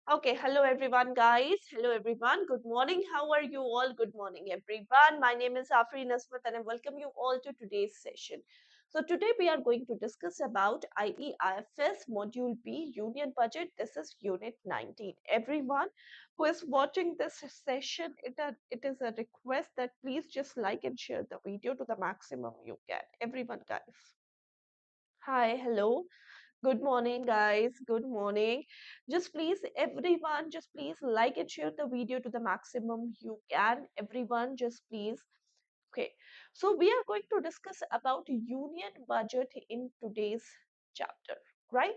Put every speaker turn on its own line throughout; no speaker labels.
Okay, hello everyone, guys. Hello everyone. Good morning. How are you all? Good morning, everyone. My name is Afreen Azmat, and I welcome you all to today's session. So today we are going to discuss about IEIFS Module B Union Budget. This is Unit 19. Everyone who is watching this session, it is a request that please just like and share the video to the maximum you can. Everyone, guys. Hi, hello. Good morning, guys. Good morning. Just please, everyone, just please like and share the video to the maximum you can. Everyone, just please. Okay, so we are going to discuss about union budget in today's chapter, right?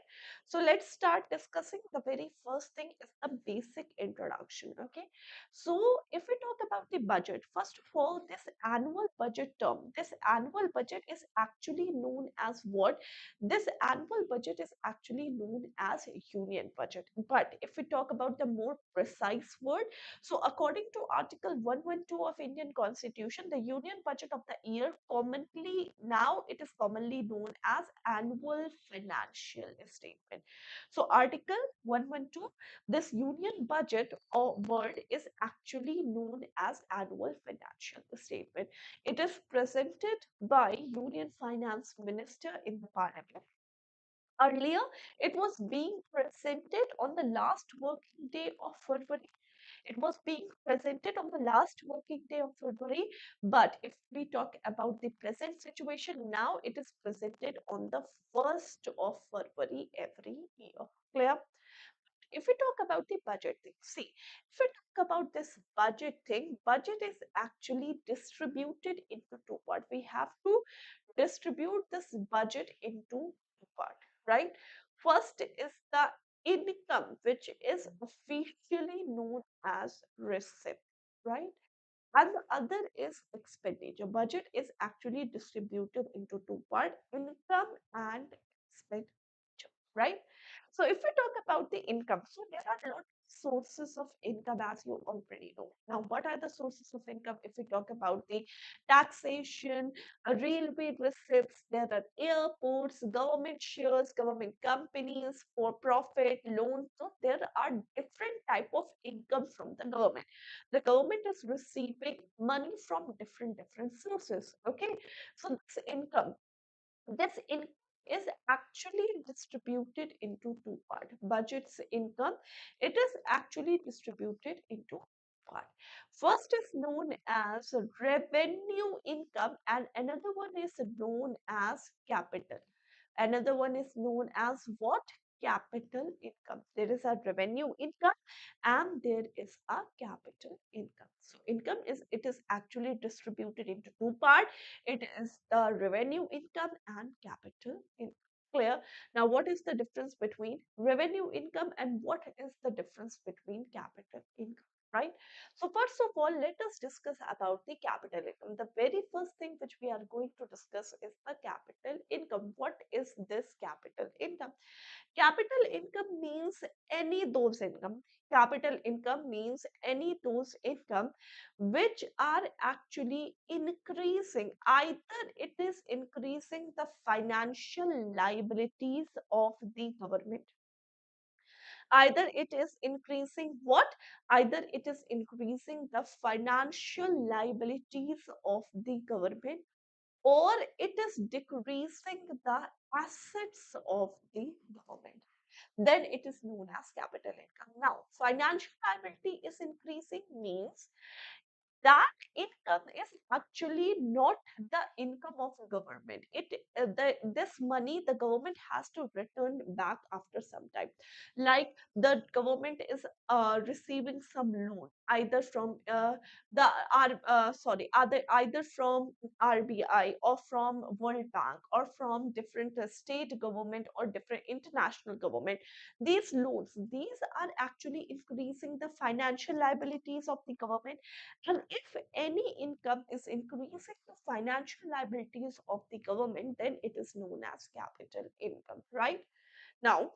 So let's start discussing. The very first thing is a basic introduction. Okay, so if we talk about the budget, first of all, this annual budget term, this annual budget is actually known as what? This annual budget is actually known as union budget. But if we talk about the more precise word, so according to Article 112 of Indian Constitution, the union budget of the year commonly now it is commonly known as annual financial statement. So Article 112, this union budget or word is actually known as annual financial statement. It is presented by Union Finance Minister in the Parliament. Earlier, it was being presented on the last working day of February. It was being presented on the last working day of February. But if we talk about the present situation, now it is presented on the 1st of February every year. Clear? If we talk about the budget thing, see, if we talk about this budget thing, budget is actually distributed into two parts. We have to distribute this budget into two parts, right? First is the income, which is officially known as receipt, right? And the other is expenditure. Budget is actually distributed into two parts, income and expenditure, right? So if we talk about the income, so there are a lot of sources of income, as you already know. Now, what are the sources of income? If we talk about the taxation, railway receipts, there are airports, government shares, government companies, for profit, loans. So there are different type of income from the government. The government is receiving money from different sources. Okay, so this income is actually distributed into two parts. Budget's income, it is actually distributed into part. First is known as revenue income, and another one is known as capital. Another one is known as what? Capital income. There is a revenue income and there is a capital income. So income is, it is actually distributed into two parts. It is the revenue income and capital income. Clear? Now, what is the difference between revenue income and what is the difference between capital income? Right? So first of all, let us discuss about the capital income. The very first thing which we are going to discuss is the capital income. What is this capital income? Capital income means any those income. Capital income means any those income which are actually increasing. Either it is increasing the financial liabilities of the government, either it is increasing what? Either it is increasing the financial liabilities of the government, or it is decreasing the assets of the government, then it is known as capital income. Now, financial liability is increasing means that income is actually not the income of government. This money the government has to return back after some time. Like the government is receiving some loan either from the either from RBI or from World Bank or from different state government or different international government. These loans, these are actually increasing the financial liabilities of the government, and if any income is increasing the financial liabilities of the government, then it is known as capital income, right? Now,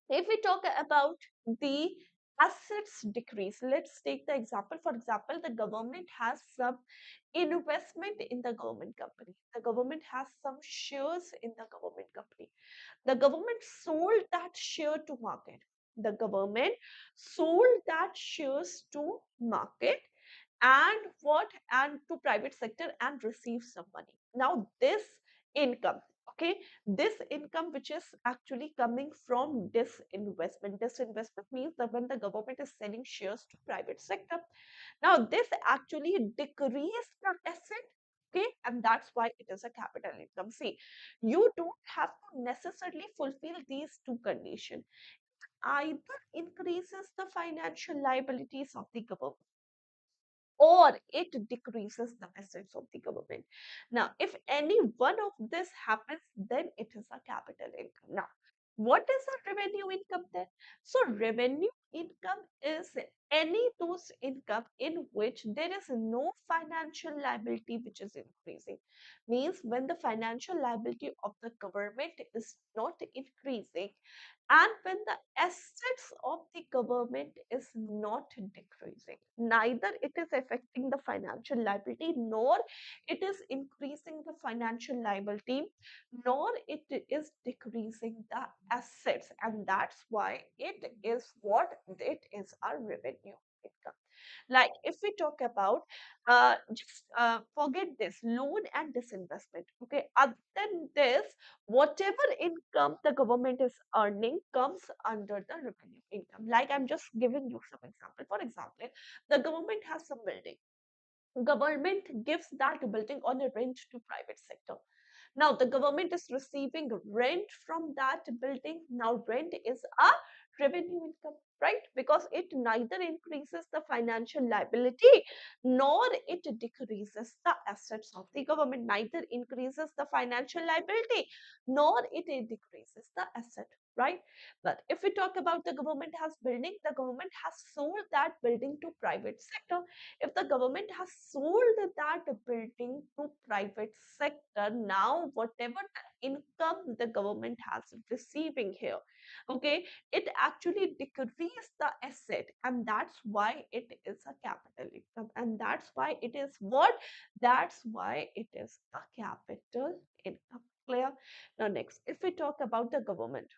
if we talk about the assets decrease, let's take the example. For example, the government has some investment in the government company. The government has some shares in the government company. The government sold that share to market. the government sold that shares to market and what and to private sector and receive some money. Now this income, okay, this income which is actually coming from disinvestment means that when the government is selling shares to private sector, now this actually decrease the asset, okay, and that's why it is a capital income. See, you don't have to necessarily fulfill these two conditions. Either increases the financial liabilities of the government or it decreases the assets of the government. Now, if any one of this happens, then it is a capital income. Now, what is a revenue income then? So, revenue income is any those income in which there is no financial liability which is increasing. Means when the financial liability of the government is not increasing and when the assets of the government is not decreasing, neither it is affecting the financial liability nor it is increasing the financial liability nor it is decreasing the assets, and that's why it is what it is a revenue income. Like if we talk about just forget this loan and disinvestment, okay, other than this, whatever income the government is earning comes under the revenue income. Like I'm just giving you some example. For example, the government has some building, government gives that building on a rent to private sector. Now the government is receiving rent from that building. Now rent is a revenue income, right? Because it neither increases the financial liability nor it decreases the assets of the government. Neither increases the financial liability nor it decreases the asset, right? But if we talk about the government has building, the government has sold that building to private sector. If the government has sold that building to private sector, now whatever income the government has receiving here, okay, it actually decrease the asset, and that's why it is a capital income, and that's why it is what, that's why it is a capital income. Clear? Now next, if we talk about the government,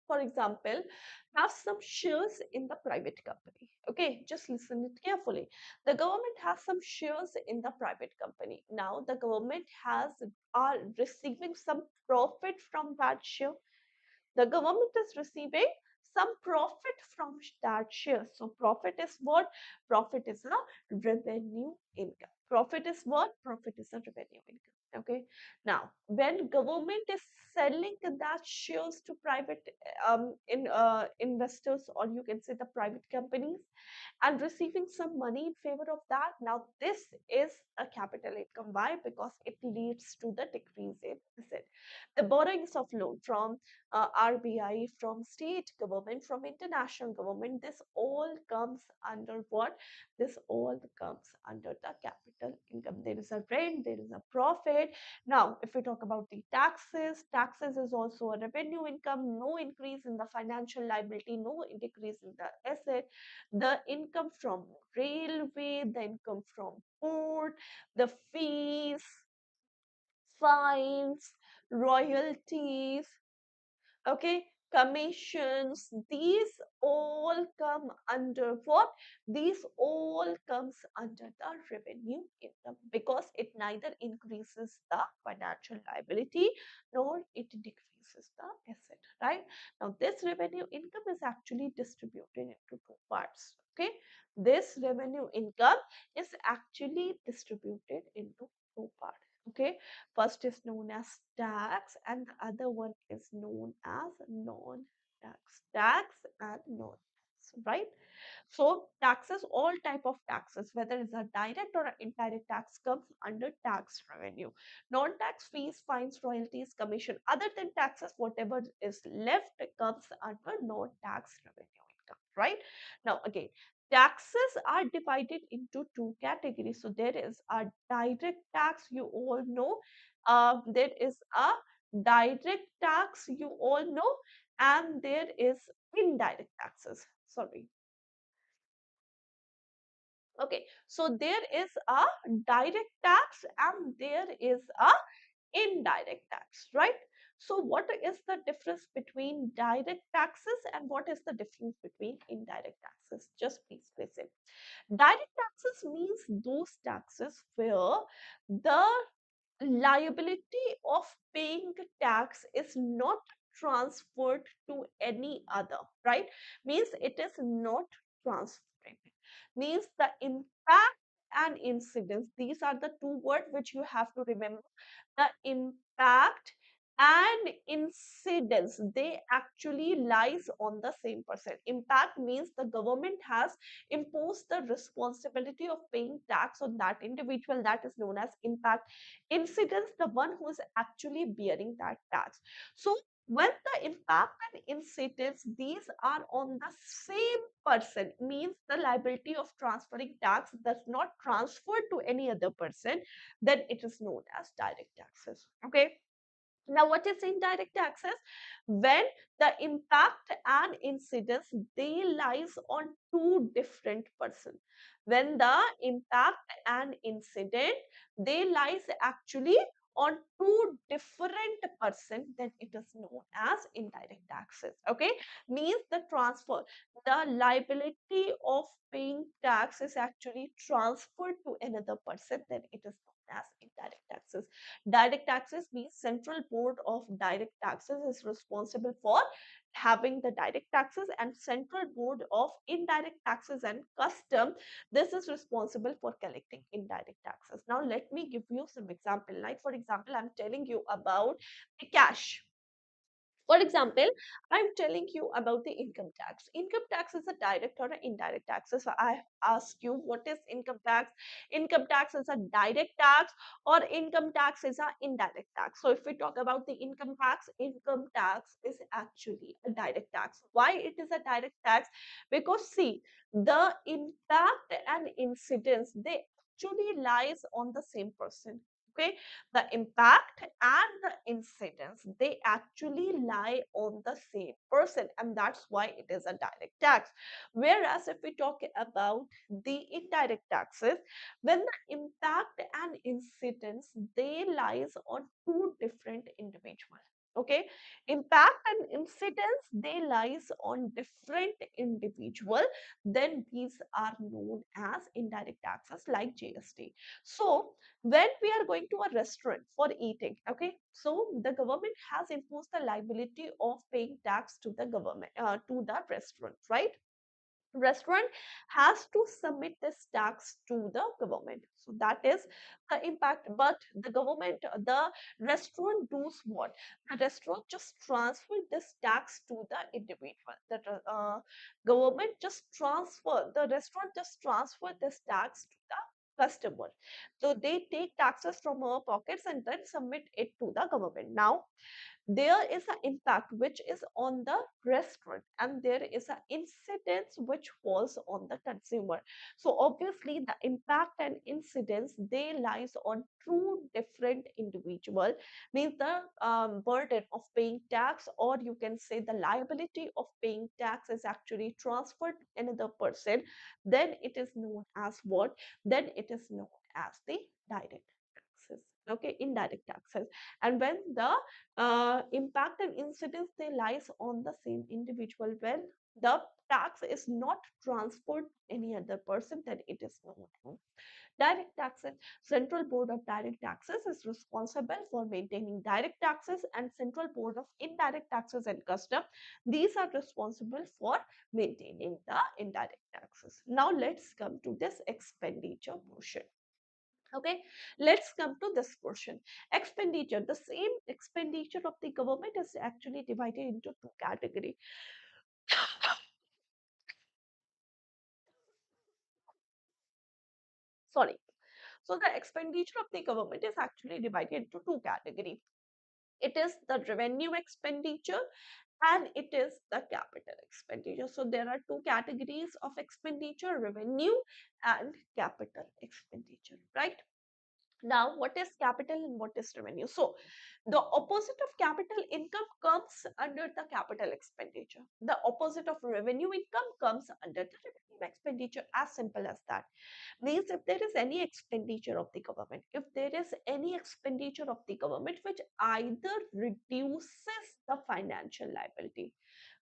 for example, have some shares in the private company. Okay, just listen it carefully. The government has some shares in the private company. Now the government has are receiving some profit from that share. The government is receiving some profit from that share. So profit is what? Profit is a revenue income. Profit is what? Profit is a revenue income. Okay. Now, when government is selling that shares to private investors, or you can say the private companies, and receiving some money in favor of that. Now, this is a capital income. Why? Because it leads to the decrease in asset. The borrowings of loan from RBI, from state government, from international government, this all comes under what? This all comes under the capital income. There is a rent, there is a profit. Now, if we talk about the taxes, taxes is also a revenue income. No increase in the financial liability, no decrease in the asset. The income from railway, the income from port, the fees, fines, royalties, okay, commissions, these all come under what? These all comes under the revenue income because it neither increases the financial liability nor it decreases the asset, right? Now this revenue income is actually distributed into two parts, okay? This revenue income is actually distributed into two parts, okay? First is known as tax and the other one is known as non-tax. Tax and non-tax, right? So taxes, all type of taxes, whether it's a direct or an indirect tax, comes under tax revenue. Non-tax fees, fines, royalties, commission, other than taxes, whatever is left comes under non-tax revenue income, right? Now again, taxes are divided into two categories. So there is a direct tax, you all know. There is a direct tax, you all know, and there is indirect taxes. Sorry. Okay, so there is a direct tax and there is a indirect tax, right? So what is the difference between direct taxes and what is the difference between indirect taxes? Just please listen. Direct taxes means those taxes where the liability of paying tax is not transferred to any other, right? Means it is not transferred. Means the impact and incidence, these are the two words which you have to remember. The impact and incidence, they actually lies on the same person. Impact means the government has imposed the responsibility of paying tax on that individual, that is known as impact. Incidence, the one who is actually bearing that tax. So when the impact and incidence, these are on the same person, means the liability of transferring tax does not transfer to any other person, then it is known as direct taxes. Okay. Now, what is indirect taxes? When the impact and incidence, they lies on two different persons. When the impact and incident, they lies actually on two different person, then it is known as indirect taxes. Okay, means the transfer, the liability of paying tax is actually transferred to another person, then it is known as indirect taxes. Direct taxes means Central Board of Direct Taxes is responsible for having the direct taxes, and Central Board of Indirect Taxes and Custom, this is responsible for collecting indirect taxes. Now let me give you some example. Like for example, I'm telling you about the cash. For example, I'm telling you about the income tax. Income tax is a direct or an indirect tax. So I ask you, what is income tax? Income tax is a direct tax or income tax is an indirect tax. So if we talk about the income tax is actually a direct tax. Why it is a direct tax? Because see, the impact and incidence, they actually lies on the same person. Okay, the impact and the incidence, they actually lie on the same person, and that's why it is a direct tax. Whereas if we talk about the indirect taxes, when the impact and incidence, they lies on two different individuals. Okay, impact and incidence, they lies on different individual, then these are known as indirect taxes like GST. So when we are going to a restaurant for eating, okay, so the government has imposed the liability of paying tax to the government, to the restaurant, right? Restaurant has to submit this tax to the government, so that is the impact. But the government, the restaurant does what? The restaurant just transfer this tax to the individual. The government just transfer, the restaurant just transfer this tax to the customer. So they take taxes from our pockets and then submit it to the government. Now there is an impact which is on the restaurant, and there is an incidence which falls on the consumer. So obviously the impact and incidence, they lies on two different individual, means the burden of paying tax, or you can say the liability of paying tax is actually transferred to another person, then it is known as what? Then it is known as the direct taxes. Okay, indirect taxes. And when the impact and incidence, they lies on the same individual, when the tax is not transferred to any other person, then it is known as direct taxes. Central Board of Direct Taxes is responsible for maintaining direct taxes, and Central Board of Indirect Taxes and Custom, these are responsible for maintaining the indirect taxes. Now let's come to this expenditure portion. Okay, let's come to this portion. Expenditure. The same expenditure of the government is actually divided into two categories. Sorry. So the expenditure of the government is actually divided into two categories. It is the revenue expenditure and it is the capital expenditure. So there are two categories of expenditure: revenue and capital expenditure, right? Now, what is capital and what is revenue? So, the opposite of capital income comes under the capital expenditure. The opposite of revenue income comes under the revenue expenditure. As simple as that. Means if there is any expenditure of the government, if there is any expenditure of the government which either reduces the financial liability,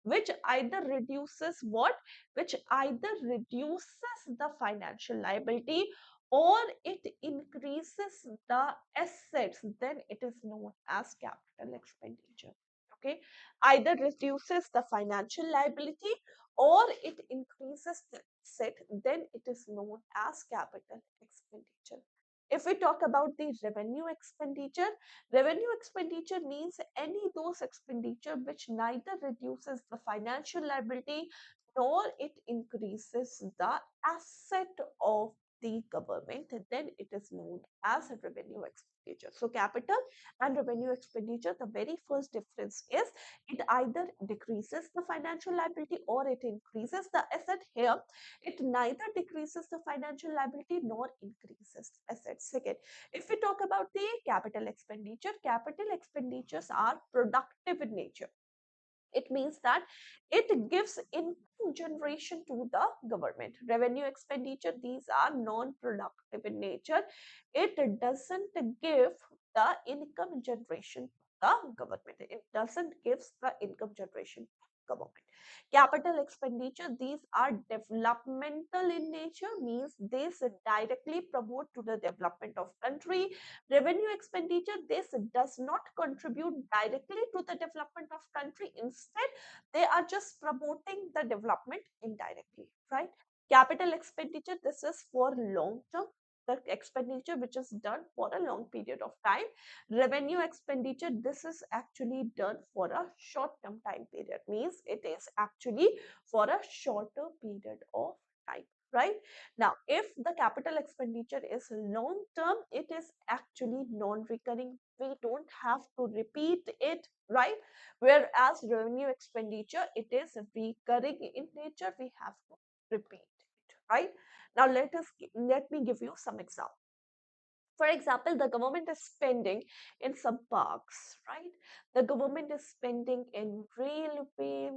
which either reduces what? Which either reduces the financial liability or it increases the assets, then it is known as capital expenditure. Okay, either reduces the financial liability or it increases the asset, then it is known as capital expenditure. If we talk about the revenue expenditure means any those expenditure which neither reduces the financial liability nor it increases the asset of the government, then it is known as a revenue expenditure. So capital and revenue expenditure, the very first difference is it either decreases the financial liability or it increases the asset. Here, it neither decreases the financial liability nor increases assets. Second, if we talk about the capital expenditures are productive in nature. It means that it gives income generation to the government. Revenue expenditure, these are non-productive in nature. It doesn't give the income generation to the government. It doesn't give the income generation to the government. Capital expenditure, these are developmental in nature, means this directly promote to the development of country. Revenue expenditure, this does not contribute directly to the development of country. Instead, they are just promoting the development indirectly, right? Capital expenditure, this is for long term, the expenditure which is done for a long period of time. Revenue expenditure, this is actually done for a short term time period, means it is actually for a shorter period of time, right? Now, if the capital expenditure is long term, it is actually non-recurring. We don't have to repeat it, right? Whereas revenue expenditure, it is recurring in nature. We have to repeat it, right? Now, let me give you some examples. For example, the government is spending in some parks, right? The government is spending in railway,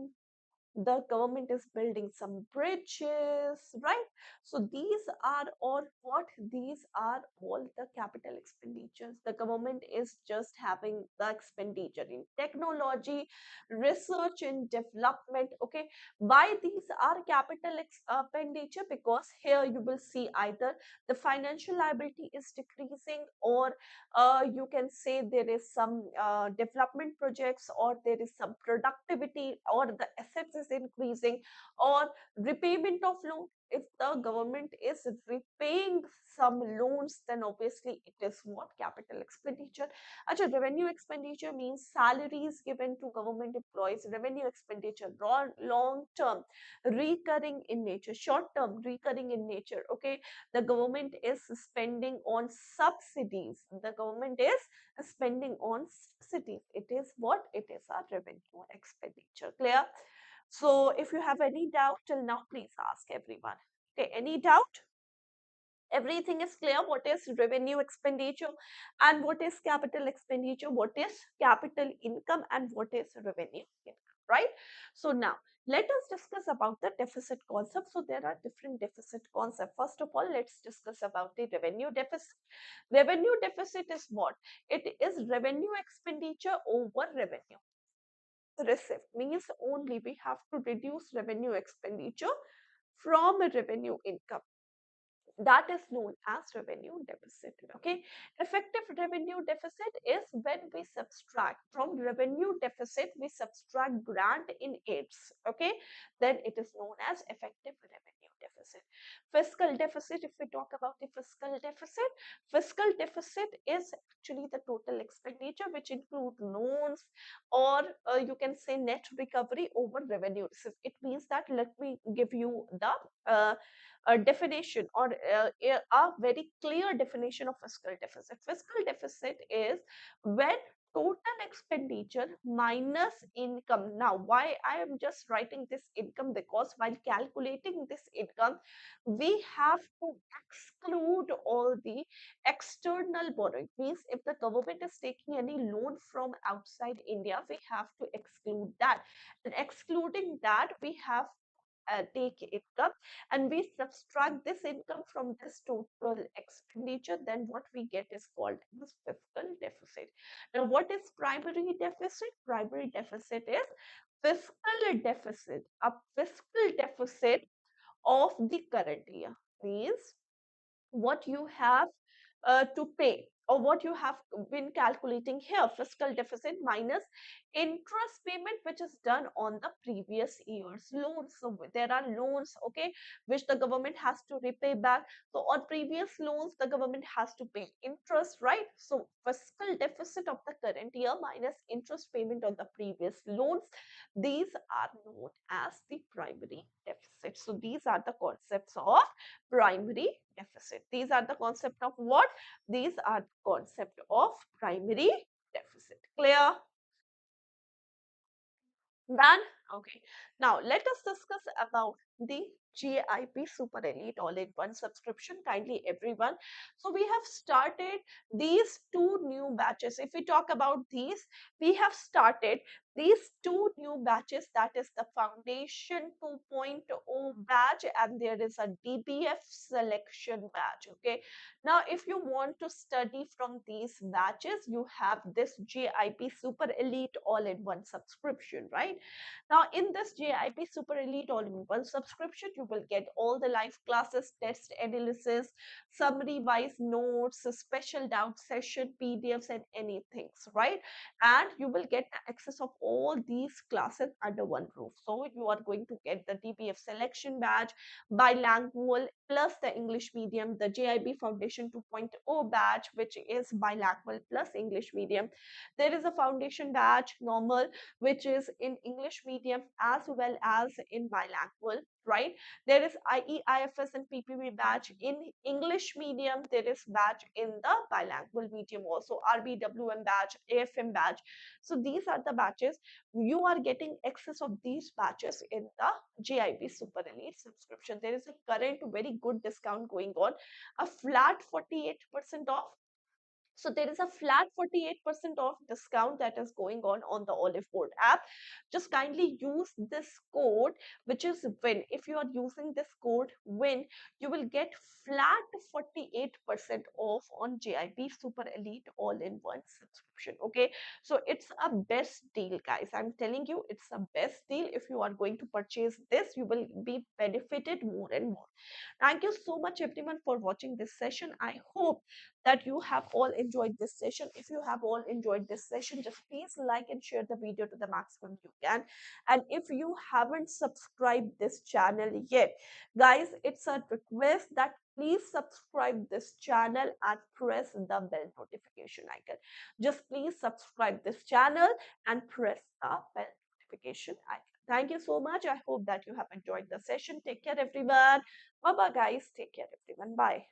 the government is building some bridges, right? So these are all what? These are all the capital expenditures. The government is just having the expenditure in technology, research and development. Okay, why these are capital expenditure? Because here you will see either the financial liability is decreasing, or you can say there is some development projects, or there is some productivity, or the assets is increasing, or repayment of loan. If the government is repaying some loans, then obviously it is what? Capital expenditure. Actually, revenue expenditure means salaries given to government employees. Revenue expenditure, long term, recurring in nature, short term, recurring in nature. Okay, the government is spending on subsidies. The government is spending on subsidies. It is what? It is a revenue expenditure. Clear? So if you have any doubt till now, please ask everyone. Okay, any doubt? Everything is clear. What is revenue expenditure and what is capital expenditure? What is capital income and what is revenue income, right? So now let us discuss about the deficit concept. So there are different deficit concepts. First of all, let's discuss about the revenue deficit. Revenue deficit is what? It is revenue expenditure over revenue received, means only we have to reduce revenue expenditure from a revenue income. That is known as revenue deficit. Okay, effective revenue deficit is when we subtract from revenue deficit, we subtract grant in aids. Okay, then it is known as effective revenue deficit. Fiscal deficit, if we talk about the fiscal deficit is actually the total expenditure which include loans, or you can say net recovery over revenue. It means that, let me give you the a definition, or a very clear definition of fiscal deficit. Fiscal deficit is when total expenditure minus income. Now, why I am just writing this income? Because while calculating this income, we have to exclude all the external borrowing. Means if the government is taking any loan from outside India, we have to exclude that. And excluding that, we have take income, and we subtract this income from this total expenditure, then what we get is called as fiscal deficit. Now, what is primary deficit? Primary deficit is fiscal deficit, a fiscal deficit of the current year. Means what you have to pay, or what you have been calculating here, fiscal deficit minus interest payment which is done on the previous year's loans. So there are loans, okay, which the government has to repay back. So on previous loans the government has to pay interest, right? So fiscal deficit of the current year minus interest payment on the previous loans, these are known as the primary deficit. So these are the concepts of primary deficit. These are the concept of what? These are the concept of primary deficit. Clear? Done? Okay. Now let us discuss about the JIP Super Elite All-in-One subscription. Kindly everyone. So we have started these two new batches. If we talk about these, we have started these two new batches, that is the Foundation 2.0 batch, and there is a DBF selection batch. Okay. Now, if you want to study from these batches, you have this JIP Super Elite All-in-One subscription, right? Now, in this JIP Super Elite All-in-One subscription, you will get all the live classes, test analysis, summary-wise notes, a special doubt session, PDFs, and anything, right? And you will get access of all these classes under one roof. So you are going to get the DBF selection badge, bilingual, plus the English medium, the JIB Foundation 2.0 batch, which is bilingual plus English medium. There is a foundation batch, normal, which is in English medium as well as in bilingual, right? There is IE, IFS, and PPB batch in English medium. There is batch in the bilingual medium also, RBWM batch, AFM batch. So these are the batches. You are getting access of these batches in the JIB Super Elite subscription. There is a current very good discount going on, a flat 48% off. So there is a flat 48% off discount that is going on the Oliveboard app. Just kindly use this code, which is WIN. If you are using this code WIN, you will get flat 48% off on JIP Super Elite All-in-One subscription. Okay, so it's a best deal, guys. I'm telling you, it's a best deal. If you are going to purchase this, you will be benefited more and more. Thank you so much, everyone, for watching this session. I hope that you have all enjoyed this session. If you have all enjoyed this session, just please like and share the video to the maximum you can. And if you haven't subscribed this channel yet, guys, it's a request that please subscribe this channel and press the bell notification icon. Just please subscribe this channel and press the bell notification icon. Thank you so much. I hope that you have enjoyed the session. Take care, everyone. Bye bye, guys. Take care, everyone. Bye.